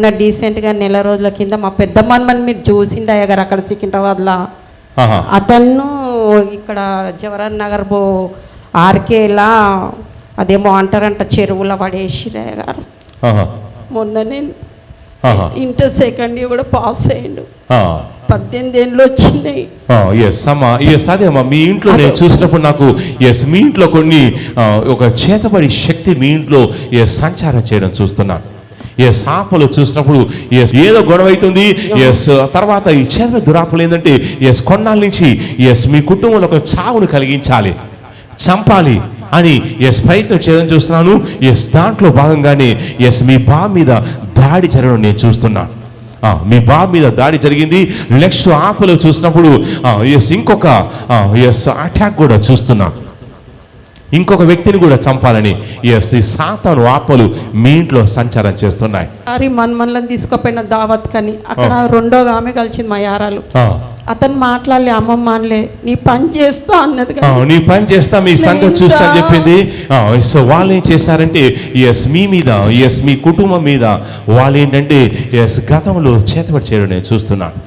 డీసెంట్గా నెల రోజుల కింద మా పెద్ద మనమని మీరు చూసిండే గారు అక్కడ సికింద్రాబాద్లో అతను ఇక్కడ జవహర్ నగర్ ఆర్కేలా అదేమో అంటారంట చెరువులో పడేసిరయ్య గారు. మొన్ననే ఇంటర్ సెకండ్ ఇయర్ కూడా పాస్ అయ్యిండు. 18 ఏళ్ళు వచ్చినాయి. అదేమ్మా మీ ఇంట్లో నేను చూసినప్పుడు నాకు మీ ఇంట్లో కొన్ని ఒక చేతబడి శక్తి మీ ఇంట్లో సంచారం చేయడం చూస్తున్నాను. ఆపలు చూసినప్పుడు ఏదో గొడవ అవుతుంది. తర్వాత ఈ చేతబడి దురాత్మలు ఏంటంటే కొన్నాళ్ళ నుంచి మీ కుటుంబంలో ఒక చావును కలిగించాలి, చంపాలి అని ప్రయత్నం చేయడం చూస్తున్నాను. దాంట్లో భాగంగానే మీ బాబు మీద దాడి జరగడం నేను చూస్తున్నాను. మీ బాబు మీద దాడి జరిగింది. నెక్స్ట్ ఆపలు చూసినప్పుడు ఇంకొక అటాక్ కూడా చూస్తున్నాను. ఇంకొక వ్యక్తిని కూడా చంపాలని ఈ సాతాను ఆపలు మీ ఇంట్లో సంచారం చేస్తున్నాయి. మనమల్ని తీసుకుపోయిన దావత్ కని అక్కడ రెండో ఆమె కలిసింది మా యారాలు. అతను మాట్లాడలే, అమ్మమ్మ అనలే, నీ పని చేస్తా అన్నది. నీ పని చేస్తా, మీ సంగతి చూస్తా అని చెప్పింది. సో వాళ్ళు ఏం చేశారంటే మీ మీద మీ కుటుంబం మీద వాళ్ళు ఏంటంటే గతంలో చేతబడి చేయడం నేను చూస్తున్నాను.